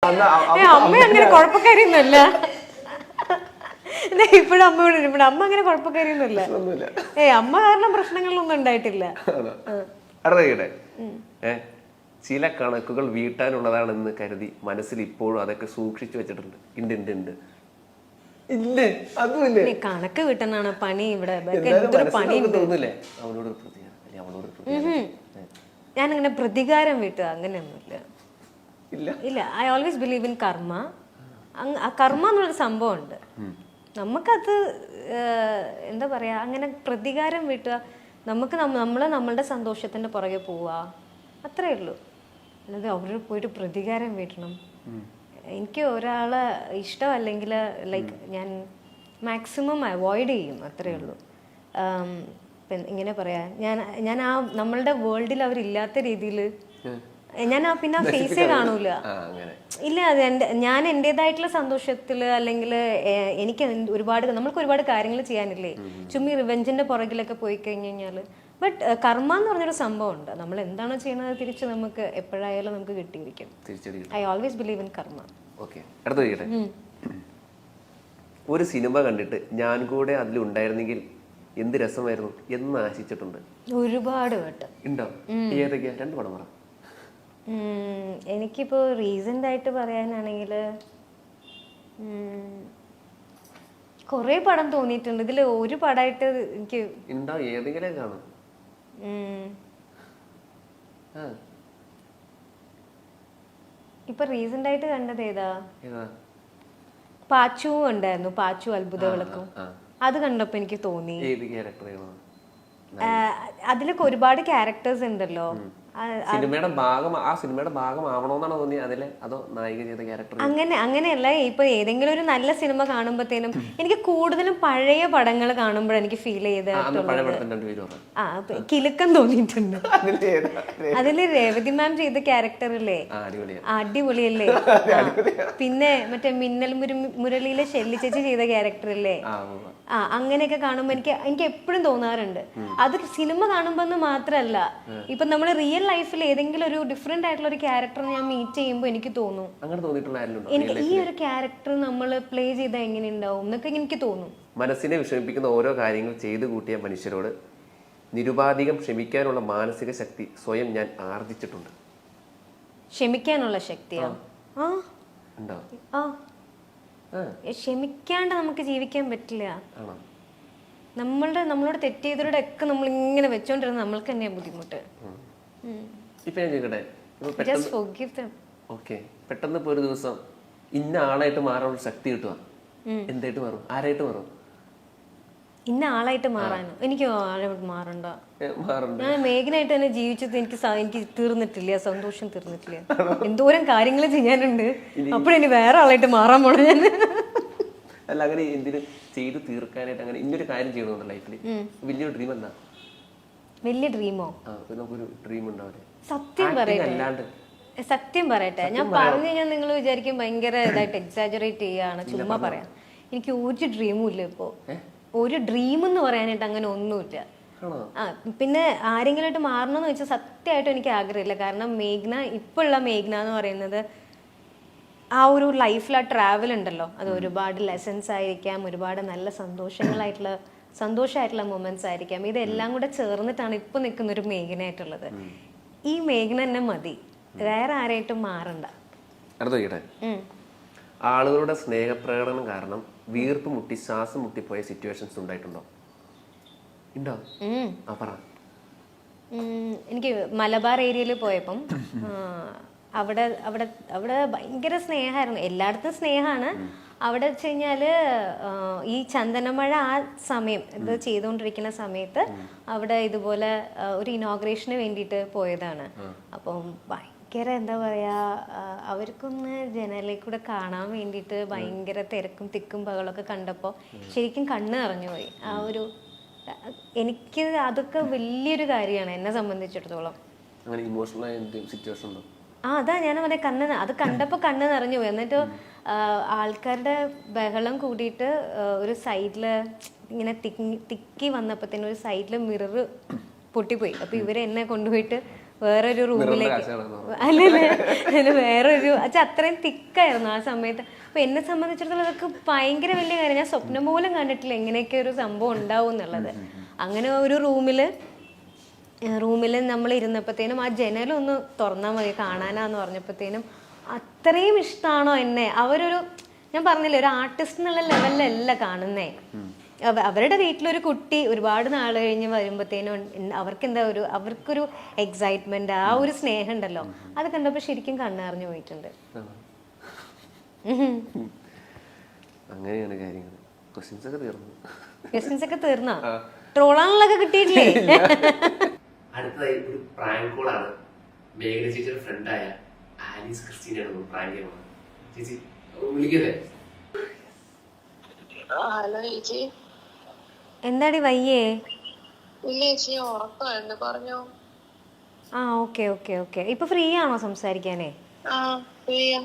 അമ്മ അങ്ങനെ കുഴപ്പക്കാരിയൊന്നുമല്ല. ഇപ്പോഴും അമ്മയോട് ഇവിടെ അമ്മ അങ്ങനെ കുഴപ്പക്കാരിയൊന്നുമില്ല. അമ്മ കാരണം പ്രശ്നങ്ങളൊന്നും ഉണ്ടായിട്ടില്ല. ചില കണക്കുകൾ വീട്ടാനുള്ളതാണെന്ന് കരുതി മനസ്സിൽ ഇപ്പോഴും അതൊക്കെ സൂക്ഷിച്ചു വെച്ചിട്ടുണ്ട്. ഉണ്ട് ഇല്ലേ? അതുമില്ലേ? കണക്ക് വീട്ടാനാണ് പണി ഇവിടെ. ഞാനങ്ങനെ പ്രതികാരം വീട്ടുക അങ്ങനെയൊന്നുമില്ല. ഇല്ല. ഐ ഓൾവേസ് ബിലീവ് ഇൻ കർമ്മ. കർമ്മ എന്നുള്ളൊരു സംഭവം ഉണ്ട്. നമുക്കത് എന്താ പറയാ, അങ്ങനെ പ്രതികാരം വീട്ടുക, നമുക്ക് നമ്മളുടെ സന്തോഷത്തിന്റെ പുറകെ പോവുക, അത്രേ ഉള്ളൂ. അല്ലാതെ അവരോട് പോയിട്ട് പ്രതികാരം വീട്ടണം. എനിക്ക് ഒരാളെ ഇഷ്ടമല്ലെങ്കിൽ ലൈക്ക് ഞാൻ മാക്സിമം അവോയ്ഡ് ചെയ്യും, അത്രേ ഉള്ളൂ. ഇങ്ങനെ പറയാ, ഞാൻ ആ നമ്മളുടെ വേൾഡിൽ അവരില്ലാത്ത രീതിയിൽ ഞാൻ പിന്നെ ആ ഫേസേ കാണൂല. ഇല്ല, അത് ഞാൻ എൻ്റെതായിട്ടുള്ള സന്തോഷത്തിൽ, അല്ലെങ്കിൽ എനിക്ക് നമ്മൾക്ക് ഒരുപാട് കാര്യങ്ങൾ ചെയ്യാനില്ലേ, ചുമ്മാ റിവെഞ്ചിന്റെ പുറകിലൊക്കെ പോയി കഴിഞ്ഞു കഴിഞ്ഞാൽ. ബട്ട് കർമ്മ എന്ന് പറഞ്ഞൊരു സംഭവം ഉണ്ട്. നമ്മൾ എന്താണോ ചെയ്യുന്നത് തിരിച്ച് നമുക്ക് എപ്പോഴായാലും നമുക്ക് കിട്ടിയിരിക്കും. ഐ ഓൾവേസ് ബിലീവ് ഇൻ കർമ്മ. ഒരു സിനിമ കണ്ടിട്ട് ഞാൻ കൂടെ അതിലുണ്ടായിരുന്നെങ്കിൽ എന്ത് രസമായിരുന്നു എന്ന് ആശിച്ചിട്ടുണ്ട്? ഒരുപാട് വട്ടം. ഉണ്ടോ? ഏതൊക്കെയാ? 2 പടം പറ. എനിക്കിപ്പോ റീസെന്റ് ആയിട്ട് പറയാനാണെങ്കിൽ കൊറേ പടം തോന്നിയിട്ടുണ്ട്. ഇതില് ഒരു പടമായിട്ട് എനിക്ക് ഏതെങ്കിലും കാണും. ഇപ്പൊ റീസെന്റ് ആയിട്ട് കണ്ടത് ഏതാ? പാച്ചു ഉണ്ടായിരുന്നു, പാച്ചു അത്ഭുത വിളക്കും. അത് കണ്ടപ്പോ എനിക്ക് തോന്നി അതിലൊക്കെ ഒരുപാട് ക്യാരക്ടേഴ്സ് ഉണ്ടല്ലോ. സിനിമയുടെ ഭാഗമാവണോന്നാണോ തോന്നിയത് അതിലെ, അതോ നായിക ചെയ്ത ക്യാരക്ടർ? അങ്ങനെയല്ല. ഇപ്പൊ ഏതെങ്കിലും ഒരു നല്ല സിനിമ കാണുമ്പോഴത്തേനും എനിക്ക് കൂടുതലും പഴയ പടങ്ങൾ കാണുമ്പോഴാണ് എനിക്ക് ഫീൽ ചെയ്തിട്ടുള്ളത്. കിലുക്കം തോന്നിയിട്ടുണ്ട്. അതില് രേവതി മാം ചെയ്ത ക്യാരക്ടറില്ലേ, അടിപൊളിയല്ലേ. പിന്നെ മറ്റേ മിന്നൽ മുരളിയിലെ ഷെല്ലി ചേച്ചി ചെയ്ത ക്യാരക്ടറില്ലേ, അങ്ങനെയൊക്കെ കാണുമ്പോ എനിക്ക് എപ്പോഴും തോന്നാറുണ്ട്. അത് സിനിമ കാണുമ്പോ മാത്രല്ല, ഇപ്പൊ നമ്മള് റിയൽ ലൈഫിൽ ഏതെങ്കിലും ഒരു ഡിഫറെന്റ് ആയിട്ടുള്ള ഒരു ക്യാരക്ടർ ഞാൻ മീറ്റ് ചെയ്യുമ്പോൾ എനിക്ക് തോന്നും, എനിക്ക് ഈ ഒരു ക്യാരക്ടർ നമ്മൾ പ്ലേ ചെയ്താൽ എങ്ങനെ ഉണ്ടാവും എന്നൊക്കെ എനിക്ക് തോന്നും. മനസ്സിനെ വിഷമിപ്പിക്കുന്ന ഓരോ കാര്യങ്ങൾ ചെയ്തു കൂട്ടിയ മനുഷ്യരോട് നിരുപാധികം ക്ഷമിക്കാനുള്ള മാനസിക ശക്തി സ്വയം ഞാൻ ആർജിച്ചിട്ടുണ്ട്. ക്ഷമിക്കാനുള്ള ശക്തിയോ? ക്ഷമിക്കാണ്ട് നമുക്ക് ജീവിക്കാൻ പറ്റില്ല. നമ്മളോട് തെറ്റ് ചെയ്തവരുടെ ഒക്കെ നമ്മൾ ഇങ്ങനെ വെച്ചോണ്ടിരുന്ന നമ്മൾക്ക് തന്നെയാ ബുദ്ധിമുട്ട്. പെട്ടെന്ന് ഇപ്പൊ ഒരു ദിവസം ഇന്ന ആളായിട്ട് മാറാനുള്ള ശക്തി കിട്ടുക, എന്തായിട്ട് മാറും? ആരായിട്ട് മാറും? ഇന്ന ആളായിട്ട് മാറാനോ? എനിക്ക് ആളായിട്ട് മാറണ്ട. ഞാൻ മേഘനായിട്ട് തന്നെ ജീവിച്ചത് എനിക്ക് തീർന്നിട്ടില്ല, സന്തോഷം തീർന്നിട്ടില്ല. എന്തോരം കാര്യങ്ങൾ ചെയ്യാനുണ്ട്, അപ്പോഴെനി വേറെ ആളായിട്ട് മാറാൻ പോണ ഞാൻ. അല്ല, അങ്ങനെ എന്തിനും ചെയ്ത് തീർക്കാനായിട്ട് അങ്ങനെ ഇന്നൊരു കാര്യം ചെയ്യണമെന്ന് ലൈഫിൽ വലിയൊരു ഡ്രീം എന്താ? വലിയ ഡ്രീമോ? നമുക്കൊരു ഡ്രീം ഉണ്ടാവില്ലേ? സത്യം പറയട്ടെ, ഞാൻ പറഞ്ഞു കഴിഞ്ഞാൽ നിങ്ങൾ വിചാരിക്കും ഭയങ്കര ഇതായിട്ട് എക്സാജറേറ്റ് ചെയ്യാണ്, ചുമ്മാ പറയാം. എനിക്ക് ഒരു ഡ്രീമും ഇല്ല ഇപ്പോ. ഒരു ഡ്രീം എന്ന് പറയാനായിട്ട് അങ്ങനെ ഒന്നുമില്ല. പിന്നെ ആരെങ്കിലുമായിട്ട് മാറണമെന്ന് വെച്ചാൽ സത്യമായിട്ടും എനിക്ക് ആഗ്രഹമില്ല. കാരണം ഇപ്പൊ ഉള്ള മേഘ്ന എന്ന് പറയുന്നത് ആ ഒരു ലൈഫിൽ ആ ട്രാവൽ ഉണ്ടല്ലോ, അത് ഒരുപാട് ലെസൺസ് ആയിരിക്കാം, ഒരുപാട് നല്ല സന്തോഷമായിട്ടുള്ള മൊമെന്റ്സ് ആയിരിക്കാം. ഇതെല്ലാം കൂടെ ചേർന്നിട്ടാണ് ഇപ്പൊ നിൽക്കുന്ന ഒരു മേഘനായിട്ടുള്ളത്. ഈ മേഘന തന്നെ മതി, വേറെ ആരായിട്ടും മാറണ്ട. ആളുകളുടെ സ്നേഹപ്രകടനം കാരണം വീർപ്പ് മുട്ടി ശ്വാസം മുട്ടിപ്പോയ സിറ്റുവേഷൻസ് ഉണ്ടായിട്ടുണ്ടോ? എനിക്ക് മലബാർ ഏരിയയിൽ പോയപ്പം അവിടെ അവിടെ അവിടെ ഭയങ്കര സ്നേഹമായിരുന്നു. എല്ലായിടത്തും സ്നേഹമാണ്. അവിടെ വെച്ച് കഴിഞ്ഞാല് ഈ ചന്ദനമഴ ആ സമയം ഇത് ചെയ്തുകൊണ്ടിരിക്കുന്ന സമയത്ത് അവിടെ ഇതുപോലെ ഒരു ഇനോഗ്രേഷന് വേണ്ടിയിട്ട് പോയതാണ്. അപ്പം ഭയങ്കര എന്താ പറയാ, അവർക്കൊന്ന് ജനലിൽ കൂടെ കാണാൻ വേണ്ടിയിട്ട് ഭയങ്കര തിരക്കും തിക്കും ബഹളമൊക്കെ കണ്ടപ്പോൾ ശരിക്കും കണ്ണ് നിറഞ്ഞുപോയി. ആ ഒരു എനിക്ക് അതൊക്കെ വലിയൊരു കാര്യമാണ് എന്നെ സംബന്ധിച്ചിടത്തോളം. അതാ ഞാൻ പറഞ്ഞ അത് കണ്ടപ്പോൾ കണ്ണ് നിറഞ്ഞു പോയി. എന്നിട്ട് ആൾക്കാരുടെ ബഹളം കൂടിയിട്ട് ഒരു സൈഡില് ഇങ്ങനെ തിക്കി വന്നപ്പോഴത്തേനും ഒരു സൈഡില് മിറർ പൊട്ടിപ്പോയി. അപ്പൊ ഇവരെ എന്നെ കൊണ്ടുപോയിട്ട് വേറൊരു റൂമിലേക്ക്, അല്ലല്ലേ വേറൊരു അച്ഛാ അത്രയും തിക്കായിരുന്നു ആ സമയത്ത്. അപ്പൊ എന്നെ സംബന്ധിച്ചിടത്തോളം അതൊക്കെ ഭയങ്കര വലിയ കാര്യം. ഞാൻ സ്വപ്നം പോലും കണ്ടിട്ടില്ല ഇങ്ങനെയൊക്കെ ഒരു സംഭവം ഉണ്ടാവും എന്നുള്ളത്. അങ്ങനെ ഒരു റൂമിൽ നമ്മൾ ഇരുന്നപ്പോഴത്തേനും ആ ജനലൊന്ന് തുറന്നാൽ മതി കാണാനാന്ന് പറഞ്ഞപ്പോഴത്തേനും അത്രയും ഇഷ്ടമാണോ എന്നെ. അവരൊരു, ഞാൻ പറഞ്ഞില്ലേ, ഒരു ആർട്ടിസ്റ്റ് എന്നുള്ള ലെവലിലല്ല കാണുന്നേ. അവരുടെ വീട്ടിലൊരു കുട്ടി ഒരുപാട് നാൾ കഴിഞ്ഞ് വരുമ്പോഴത്തേനും അവർക്കൊരു എക്സൈറ്റ്മെന്റ്, ആ ഒരു സ്നേഹം ഉണ്ടല്ലോ, അത് കണ്ടപ്പോൾ ശരിക്കും കണ്ണറിഞ്ഞു പോയിട്ടുണ്ട്. അങ്ങനെയാണ് കാര്യങ്ങൾ. ക്വസ്റ്റ്യൻസ് ഒക്കെ തീർന്നോ? ട്രോളാനുള്ളൊക്കെ കിട്ടിയിട്ടില്ലേ? അടുത്തതായി ഒരു പ്രാങ്ക് കോളാണ്. മേഘന ചേച്ചിയുടെ ഫ്രണ്ടായ ആലീസ് ക്രിസ്റ്റീനയാണ് പ്രാങ്ക് ചെയ്യുന്നത്. ചേച്ചി വിളിക്കല്ലേ? ഹലോ ചേച്ചി. എന്താടി വയ്യേ? ഇല്ല ചേച്ചി, ഉറക്കമായിരുന്നു, പറഞ്ഞോ. ആ ഓക്കെ ഓക്കെ ഓക്കെ. ഇപ്പൊ ഫ്രീ ആണോ സംസാരിക്കാനേ? ആ ഫ്രീയാ.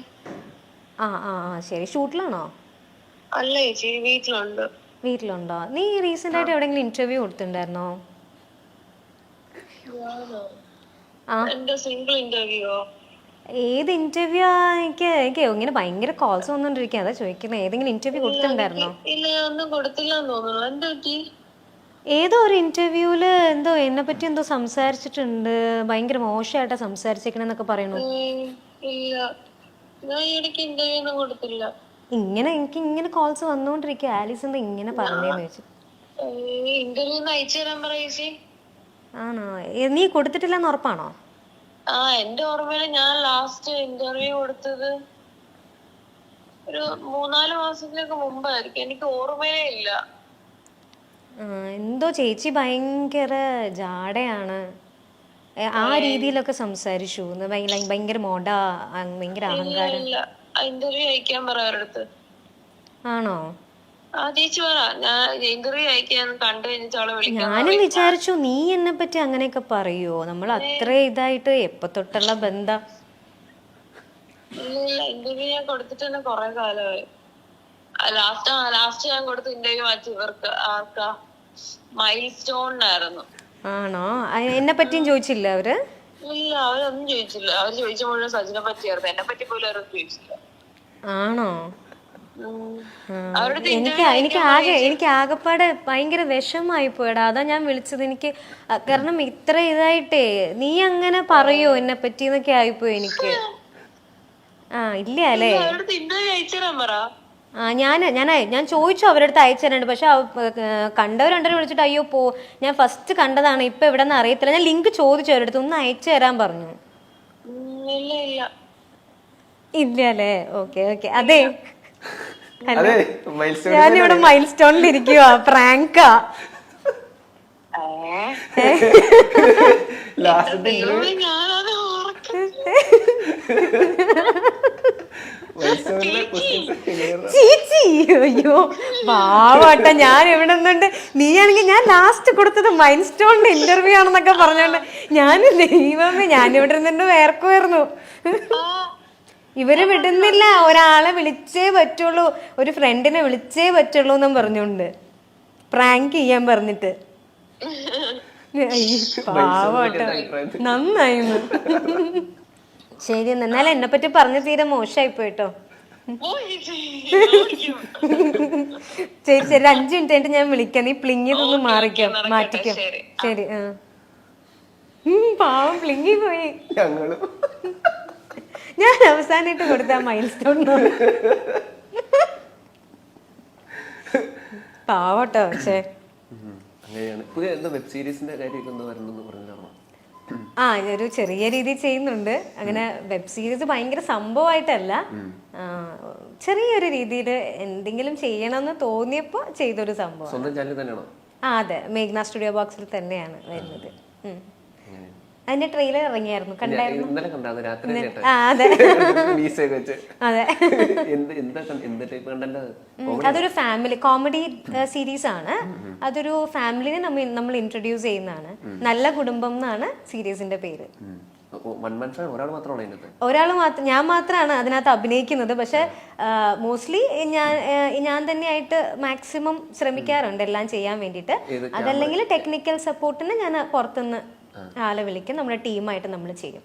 ആ ആ ആ ശരി. ഷൂട്ടിലാണോ? അല്ല ചേച്ചി, വീട്ടിലുണ്ട്. വീട്ടിലുണ്ടോ? നീ റീസെന്റ് ആയിട്ട് എവിടെയെങ്കിലും ഇന്റർവ്യൂ കൊടുത്തിട്ടുണ്ടായിരുന്നോ? എന്റെ സിംഗിൾ ഇന്റർവ്യൂയോ? ഏത് ഇന്റർവ്യൂ? എനിക്ക് ഇങ്ങനെ ഭയങ്കര കോൾസ് വന്നോണ്ടിരിക്കുക, അതാ ചോദിക്കുന്നത്. ഏതെങ്കിലും ഇന്റർവ്യൂ കൊടുത്തിട്ടുണ്ടായിരുന്നോ? ഇല്ല, ഒന്നും കൊടുത്തില്ല തോന്നുന്നു. എന്താ പറ്റി? ഏതോ ഒരു ഇന്റർവ്യൂല് എന്തോ എന്നെ പറ്റി എന്തോ സംസാരിച്ചിട്ടുണ്ട്, ഭയങ്കര മോശമായിട്ടാ സംസാരിച്ചേക്കണെന്നൊക്കെ പറയണു. ഇല്ല, ഞാൻ ഈ ഇടയ്ക്ക് ഇന്റർവ്യൂ ഒന്നും കൊടുത്തില്ല. എനിക്ക് ഇങ്ങനെ കോൾസ് വന്നോണ്ടിരിക്കുക. ആലീസ് എന്താ ഇങ്ങനെ പറഞ്ഞേന്ന് ചോദിച്ചു. ഇന്റർവ്യൂ ഒന്ന് അയച്ചു തരാൻ പറ ചേച്ചി. ആണോ? നീ കൊടുത്തിട്ടില്ലെന്ന് ഉറപ്പാണോ? ആ, എന്റെ ഓർമ്മയില് ഞാൻ ലാസ്റ്റ് ഇന്റർവ്യൂ കൊടുത്തത് ഒരു 3-4 മാസത്തിനൊക്കെ മുമ്പായിരിക്കും. എനിക്ക് ഓർമ്മയേ ഇല്ല. എന്തോ ചേച്ചി ഭയങ്കര ജാടയാണ്, ആ രീതിയിലൊക്കെ സംസാരിച്ചു. ഭയങ്കര മോഡ, ഭയങ്കര അഹങ്കാരം. ഇന്റർവ്യൂ അയക്കാൻ പറ അവരടുത്ത്. ആണോ? ആ ചേച്ചി പറ, ഞാൻ ഇന്റർവ്യൂ അയക്കാൻ കണ്ടു കഴിഞ്ഞിട്ട് അവളെ വിളിക്കാം. ഞാനും വിചാരിച്ചു നീ എന്നെ പറ്റി അങ്ങനെയൊക്കെ പറയോ, നമ്മൾ അത്ര ഇതായിട്ട് എപ്പോ തൊട്ടുള്ള ബന്ധം. ഇല്ല, ഇന്റർവ്യൂ ഞാൻ കൊടുത്തിട്ട് തന്നെ കൊറേ കാലമായി. ലാസ്റ്റ് ഞാൻ കൊടുത്ത ഇന്റർവ്യൂ മാറ്റി ഇവർക്ക് ആർക്കാ, മൈൽ സ്റ്റോണിനായിരുന്നു. ആണോ? എന്നെ പറ്റിയും ചോദിച്ചില്ല അവര്? ഇല്ല, അവരൊന്നും ചോദിച്ചില്ല. അവര് ചോദിച്ച മുഴുവൻ സജിനെ പറ്റിയായിരുന്നു, എന്നെ പറ്റി പോലും അവരൊന്നും ചോദിച്ചില്ല. ആണോ? എനിക്ക് ആകെപ്പാടെ ഭയങ്കര വിഷമായി പോയടാ, അതാ ഞാൻ വിളിച്ചത്. എനിക്ക് കാരണം ഇത്ര ഇതായിട്ടേ നീ അങ്ങനെ പറയോ എന്നെ പറ്റി എന്നൊക്കെ ആയിപ്പോയി എനിക്ക്. ഇല്ല അല്ലേ? ഞാൻ ചോദിച്ചു അവരടുത്ത് അയച്ചു തരാനുണ്ട്, പക്ഷെ കണ്ടവരണ്ടരെ വിളിച്ചിട്ട് അയ്യോ ഞാൻ ഫസ്റ്റ് കണ്ടതാണ്, ഇപ്പൊ എവിടെന്ന് അറിയത്തില്ല. ഞാൻ ലിങ്ക് ചോദിച്ചു അവരടുത്ത്, ഒന്ന് അയച്ചു തരാൻ പറഞ്ഞു. ഇല്ല അല്ലേ? Okay okay. അതെ, ഞാനിവിടെ മൈൽ സ്റ്റോണിൽ ഇരിക്കുവാ, പ്രാങ്കാ. ചേച്ചി അയ്യോ പാവട്ട, ഞാൻ എവിടെ നിന്നുണ്ട്. നീയാണെങ്കിൽ ഞാൻ ലാസ്റ്റ് കൊടുത്തത് മൈൽ സ്റ്റോണിന്റെ ഇന്റർവ്യൂ ആണെന്നൊക്കെ പറഞ്ഞോണ്ട് ഞാൻ ദൈവമേ, ഞാനിവിടെ നിന്നുണ്ട് വേർക്കുമായിരുന്നു. ഇവര് വിടുന്നില്ല, ഒരാളെ വിളിച്ചേ പറ്റുള്ളൂ, ഒരു ഫ്രണ്ടിനെ വിളിച്ചേ പറ്റുള്ളൂ എന്നും പറഞ്ഞോണ്ട് പ്രാങ്ക് ചെയ്യാൻ പറഞ്ഞിട്ട്. പാവട്ടോ, നന്നായിരുന്നു. ശരി, എന്നാലും എന്നെ പറ്റി പറഞ്ഞ തീരെ മോശമായി പോയിട്ടോ. ശരി ശരി, 5 മിനിറ്റ് ആയിട്ട് ഞാൻ വിളിക്കാം. നീ പ്ലിങ് ചെയ്തൊന്ന് മാറ്റിക്കോ. ശരി. പാവം പ്ലിങ്ങി പോയി. ഞാൻ അവസാനമായിട്ട് കൊടുത്ത മൈൽ സ്റ്റോൺ പാവട്ടോ. പക്ഷേ വെബ് സീരീസിന്റെ കാര്യമൊക്കെ പറഞ്ഞു. ഒരു ചെറിയ രീതിയിൽ ചെയ്യുന്നുണ്ട്. അങ്ങനെ വെബ് സീരീസ് ഭയങ്കര സംഭവമായിട്ടല്ല, ചെറിയൊരു രീതിയിൽ എന്തെങ്കിലും ചെയ്യണമെന്ന് തോന്നിയപ്പോ ചെയ്തൊരു സംഭവം. അതെ, മേഘ്ന സ്റ്റുഡിയോ ബോക്സിൽ തന്നെയാണ് വരുന്നത്. അതിന്റെ ട്രെയിലർ ഇറങ്ങിയായിരുന്നു, കണ്ടായിരുന്നു? അതെ അതെ. അതൊരു ഫാമിലി കോമഡി സീരീസ് ആണ്. അതൊരു ഫാമിലിനെ നമ്മൾ ഇൻട്രൊഡ്യൂസ് ചെയ്യുന്നതാണ്. നല്ല കുടുംബം എന്നാണ് സീരീസിന്റെ പേര്. ഞാൻ മാത്രമാണ് അതിനകത്ത് അഭിനയിക്കുന്നത്. പക്ഷെ മോസ്റ്റ്ലി ഞാൻ തന്നെയായിട്ട് മാക്സിമം ശ്രമിക്കാറുണ്ട് എല്ലാം ചെയ്യാൻ വേണ്ടിയിട്ട്. അതല്ലെങ്കിൽ ടെക്നിക്കൽ സപ്പോർട്ടിന് ഞാൻ പുറത്തുനിന്ന് ആളെ വിളിക്കും, നമ്മുടെ ടീമായിട്ട് നമ്മൾ ചെയ്യും.